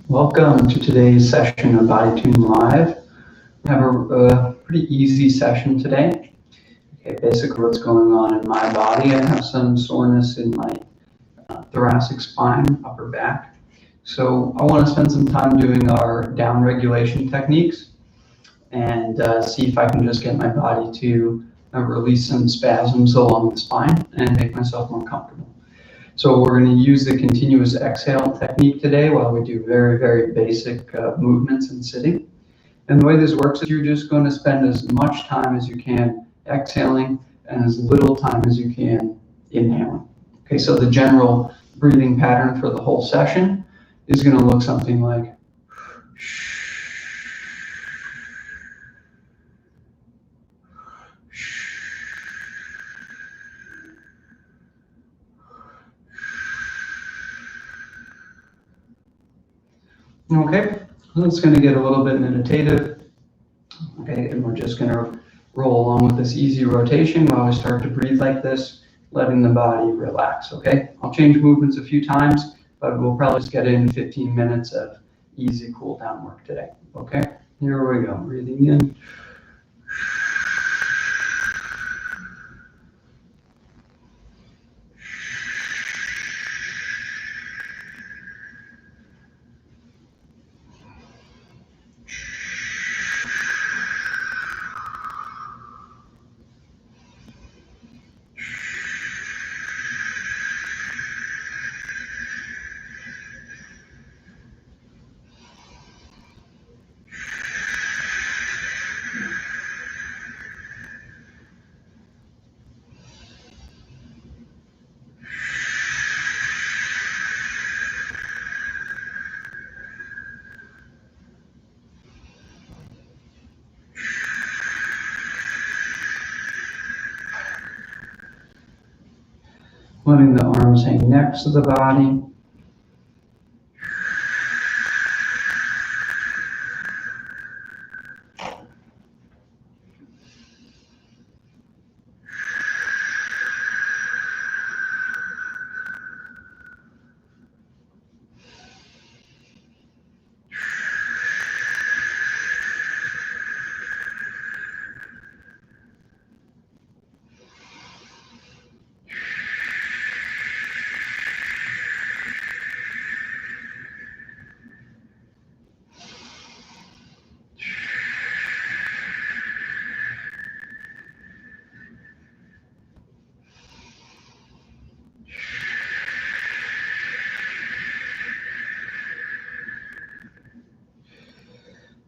Welcome to today's session of BodyTune Live. We have a pretty easy session today. Okay, basically what's going on in my body, I have some soreness in my thoracic spine, upper back. So I want to spend some time doing our down regulation techniques and see if I can just get my body to release some spasms along the spine and make myself more comfortable. So we're going to use the continuous exhale technique today while we do very, very basic movements and sitting. And the way this works is you're just going to spend as much time as you can exhaling and as little time as you can inhaling. Okay, so the general breathing pattern for the whole session is going to look something like okay, it's going to get a little bit meditative. Okay, and we're just going to roll along with this easy rotation while we start to breathe like this, letting the body relax, okay? I'll change movements a few times, but we'll probably just get in 15 minutes of easy cool down work today, okay? Here we go, breathing in. Letting the arms hang next to the body.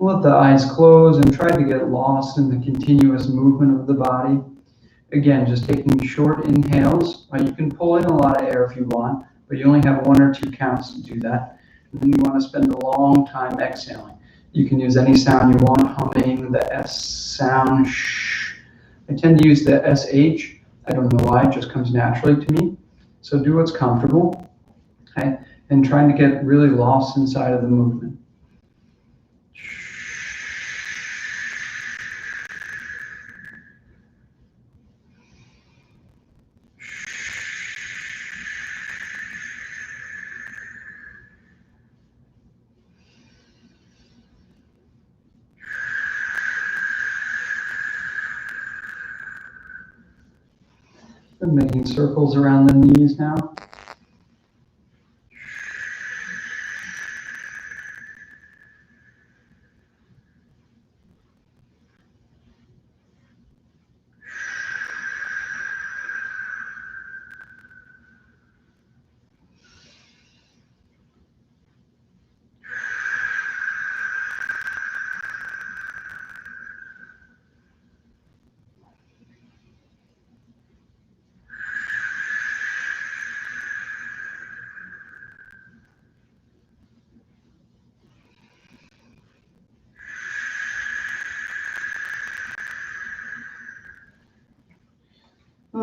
Let the eyes close and try to get lost in the continuous movement of the body. Again, just taking short inhales. You can pull in a lot of air if you want, but you only have 1 or 2 counts to do that. And then you want to spend a long time exhaling. You can use any sound you want, humming, the S sound, shh. I tend to use the SH. I don't know why, it just comes naturally to me. So do what's comfortable, okay? And trying to get really lost inside of the movement. I'm making circles around the knees now.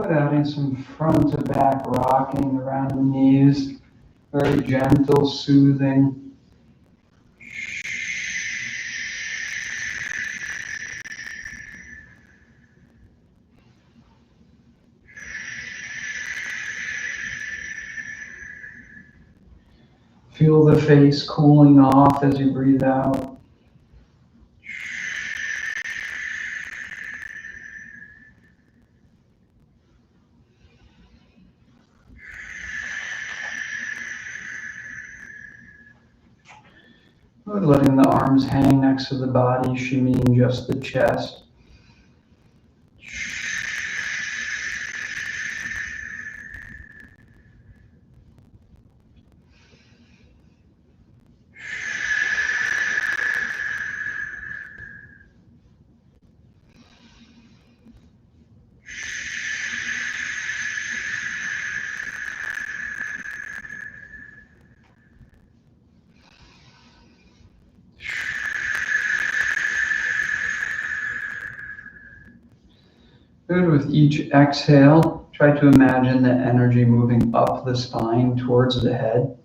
Adding some front to back rocking around the knees, very gentle, soothing. Feel the face cooling off as you breathe out. Good, letting the arms hang next to the body, shimmying just the chest. Good. With each exhale, try to imagine the energy moving up the spine towards the head.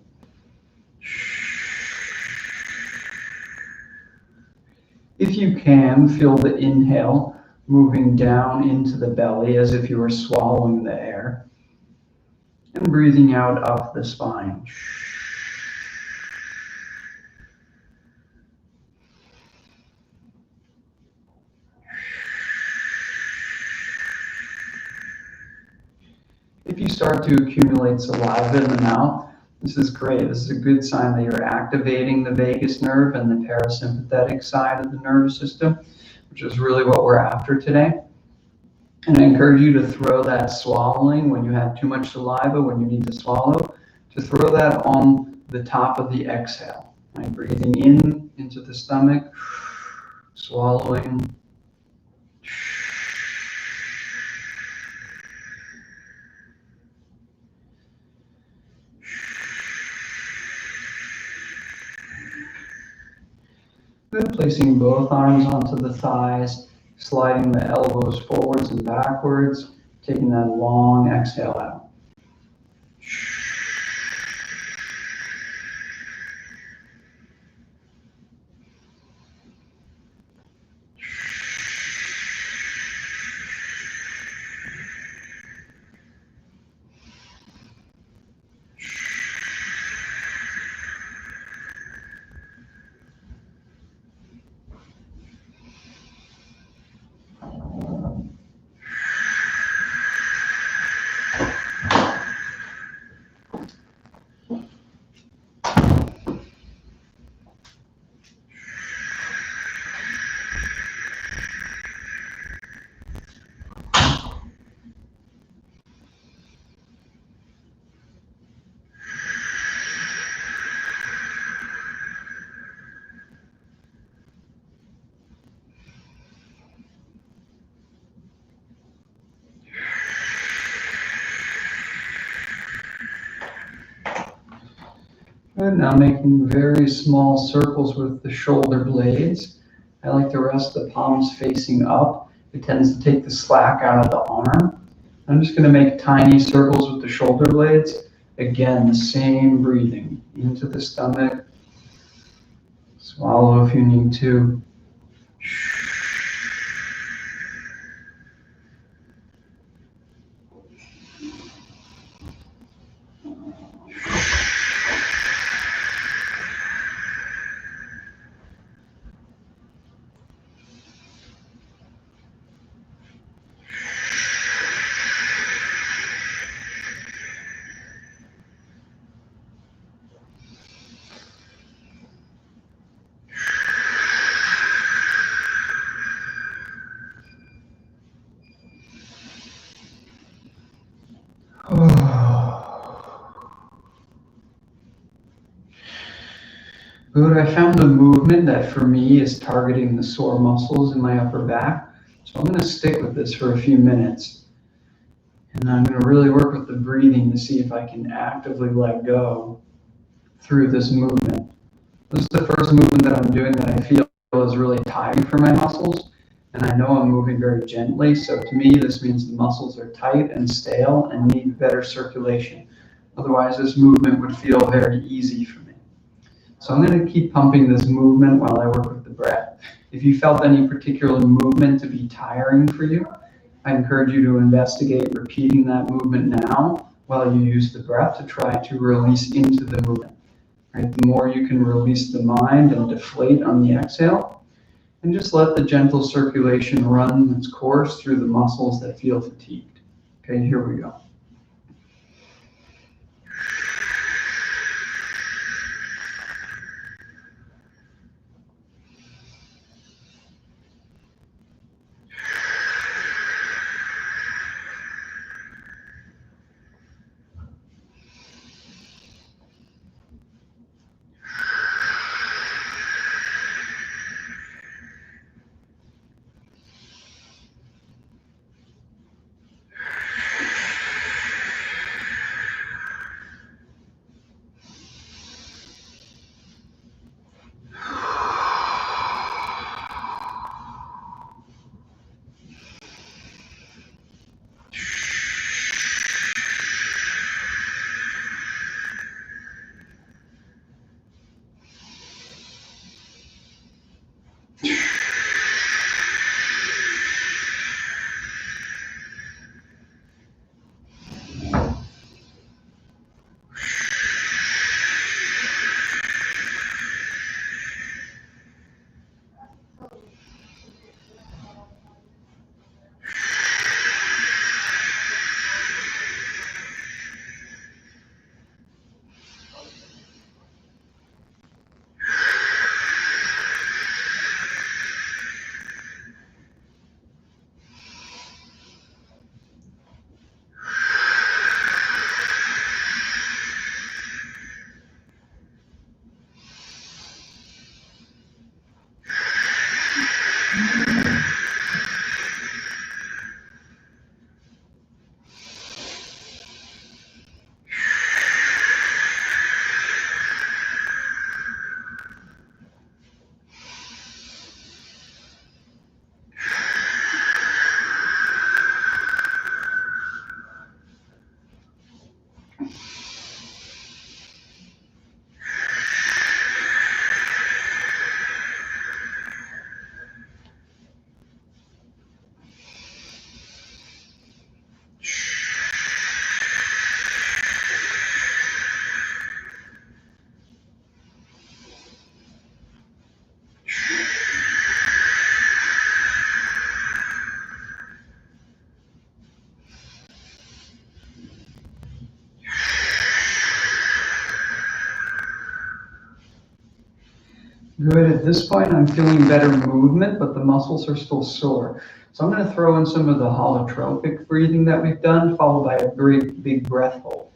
If you can, feel the inhale moving down into the belly as if you were swallowing the air, and breathing out up the spine. If you start to accumulate saliva in the mouth, this is great. This is a good sign that you're activating the vagus nerve and the parasympathetic side of the nervous system, which is really what we're after today. And I encourage you to throw that swallowing when you have too much saliva, when you need to swallow, to throw that on the top of the exhale. Right? Breathing in into the stomach, swallowing. Good. Placing both arms onto the thighs, sliding the elbows forwards and backwards, taking that long exhale out. Good. Now making very small circles with the shoulder blades. I like to rest the palms facing up. It tends to take the slack out of the arm. I'm just going to make tiny circles with the shoulder blades. Again, the same breathing into the stomach. Swallow if you need to. Good. I found a movement that for me is targeting the sore muscles in my upper back. So I'm going to stick with this for a few minutes. And I'm going to really work with the breathing to see if I can actively let go through this movement. This is the first movement that I'm doing that I feel is really tiring for my muscles. And I know I'm moving very gently. So to me, this means the muscles are tight and stale and need better circulation. Otherwise, this movement would feel very easy for me. So I'm going to keep pumping this movement while I work with the breath. If you felt any particular movement to be tiring for you, I encourage you to investigate repeating that movement now while you use the breath to try to release into the movement. Right? The more you can release the mind and deflate on the exhale, and just let the gentle circulation run its course through the muscles that feel fatigued. Okay, here we go. Good. At this point, I'm feeling better movement, but the muscles are still sore. So I'm going to throw in some of the holotropic breathing that we've done, followed by a great big breath hold.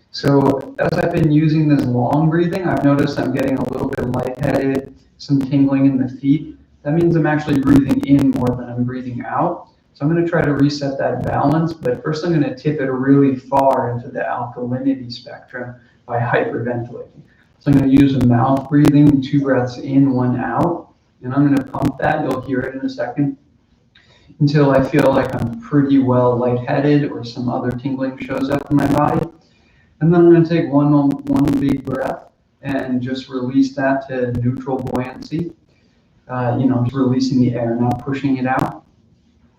So as I've been using this long breathing, I've noticed I'm getting a little bit lightheaded, some tingling in the feet. That means I'm actually breathing in more than I'm breathing out. So I'm going to try to reset that balance, but first I'm going to tip it really far into the alkalinity spectrum by hyperventilating. So I'm going to use a mouth breathing, 2 breaths in, 1 out, and I'm going to pump that. You'll hear it in a second until I feel like I'm pretty well lightheaded or some other tingling shows up in my body. And then I'm going to take one big breath and just release that to neutral buoyancy. Just releasing the air, not pushing it out.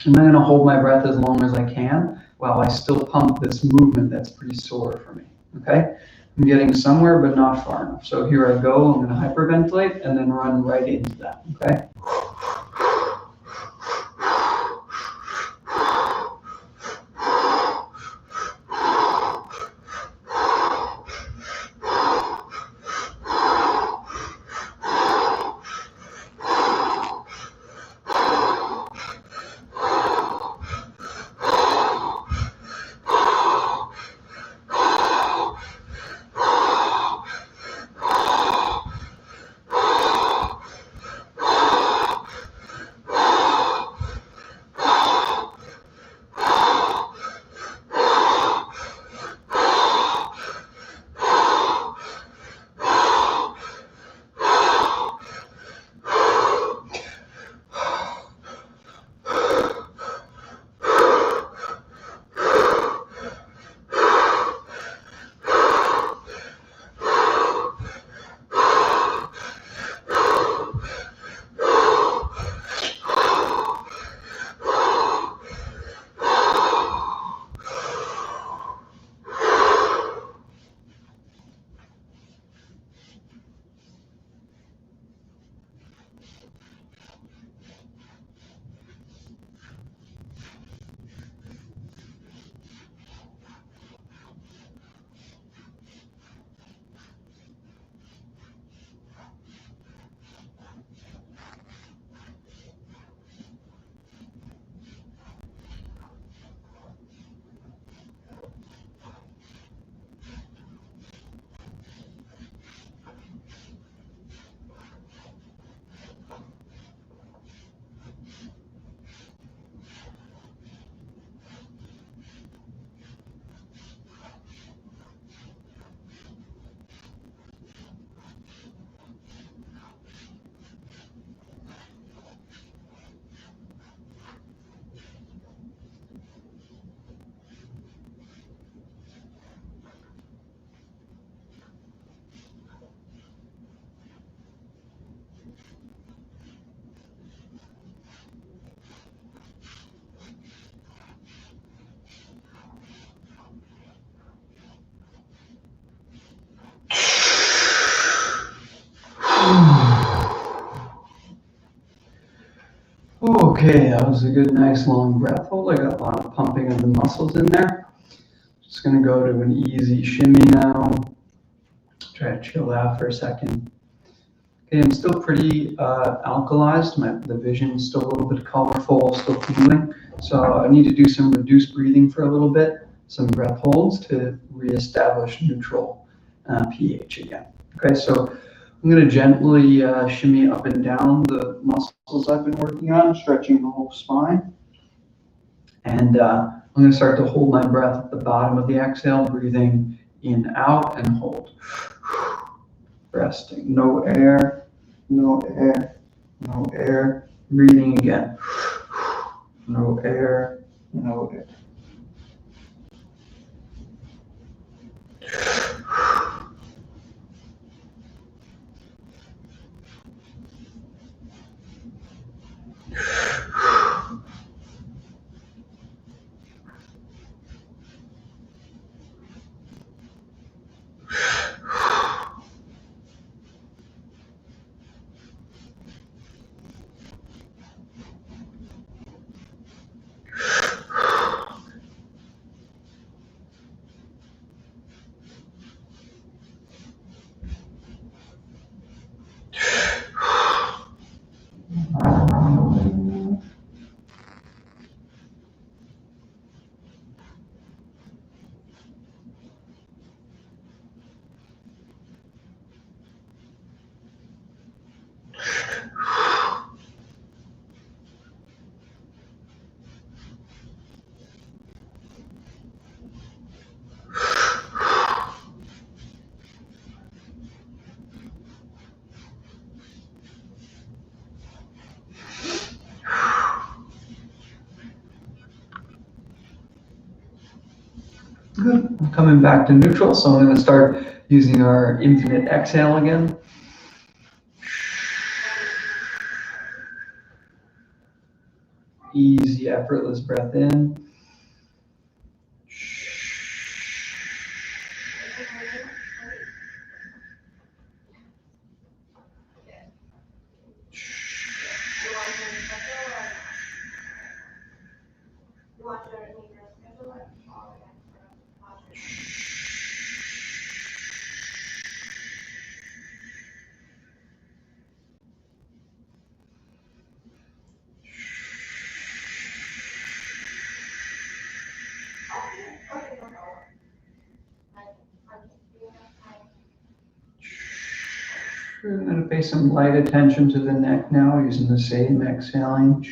And then I'm going to hold my breath as long as I can while I still pump this movement that's pretty sore for me. Okay? I'm getting somewhere, but not far enough. So here I go. I'm going to hyperventilate and then run right into that. Okay? Okay, that was a good, nice long breath hold. I got a lot of pumping of the muscles in there. Just gonna go to an easy shimmy now. Try to chill out for a second. Okay, I'm still pretty alkalized. The vision's still a little bit colorful, still tingling. So I need to do some reduced breathing for a little bit, some breath holds to reestablish neutral pH again. Okay, so I'm going to gently shimmy up and down the muscles I've been working on, stretching the whole spine. And I'm going to start to hold my breath at the bottom of the exhale, breathing in, out, and hold. Resting. No air, no air, no air. Breathing again. No air, no air. Good. I'm coming back to neutral, so I'm going to start using our infinite exhale again. Easy, effortless breath in. We're going to pay some light attention to the neck now, using the same exhaling.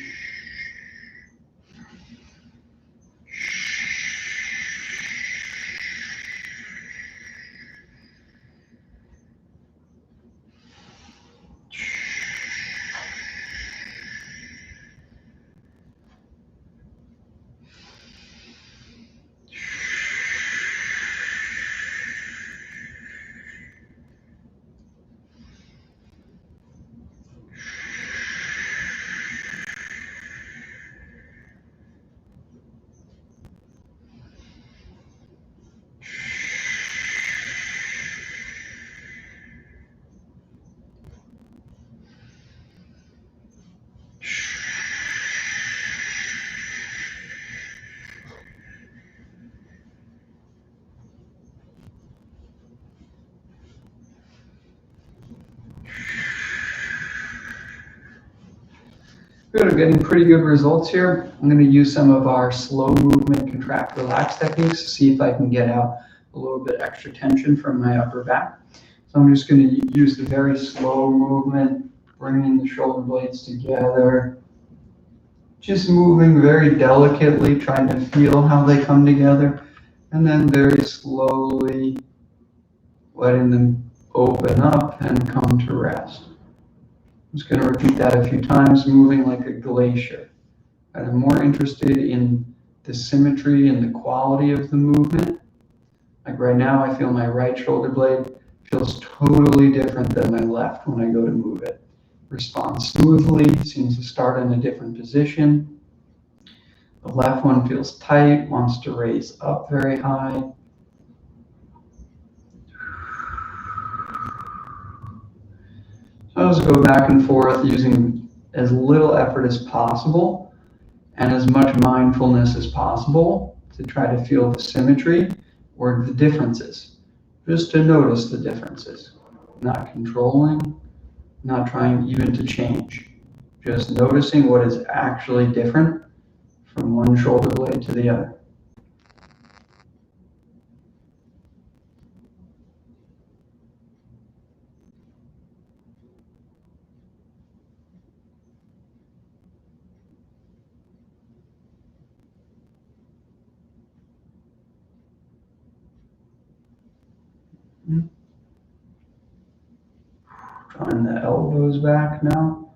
Good, I'm getting pretty good results here. I'm going to use some of our slow movement contract relax techniques to see if I can get out a little bit extra tension from my upper back. So I'm just going to use the very slow movement, bringing the shoulder blades together, just moving very delicately, trying to feel how they come together, and then very slowly letting them open up and come to rest. I'm just going to repeat that a few times, moving like a glacier. And I'm more interested in the symmetry and the quality of the movement. Like right now, I feel my right shoulder blade feels totally different than my left when I go to move it. Responds smoothly, seems to start in a different position. The left one feels tight, wants to raise up very high. So I'll just go back and forth using as little effort as possible and as much mindfulness as possible to try to feel the symmetry or the differences, just to notice the differences, not controlling, not trying even to change, just noticing what is actually different from one shoulder blade to the other. Drawing the elbows back now.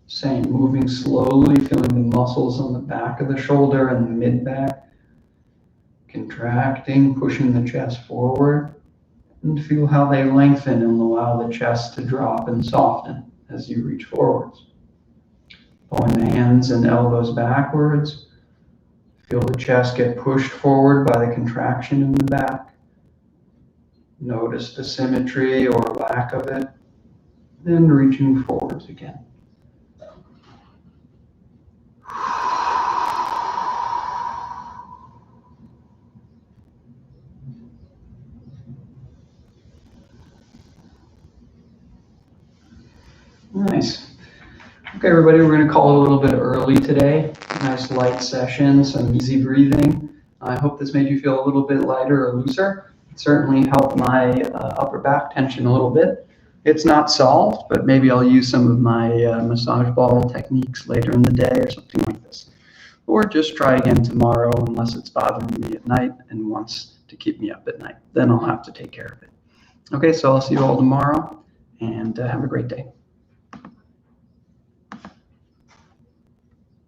Same, moving slowly, feeling the muscles on the back of the shoulder and the mid-back, contracting, pushing the chest forward, and feel how they lengthen and allow the chest to drop and soften as you reach forwards. Pulling the hands and elbows backwards, feel the chest get pushed forward by the contraction in the back. Notice the symmetry or lack of it, then reaching forwards again. Nice. Okay, everybody, we're going to call it a little bit early today. Nice light session, some easy breathing. I hope this made you feel a little bit lighter or looser. It certainly helped my upper back tension a little bit. It's not solved, but maybe I'll use some of my massage ball techniques later in the day or something like this. Or just try again tomorrow unless it's bothering me at night and wants to keep me up at night. Then I'll have to take care of it. Okay, so I'll see you all tomorrow, and have a great day.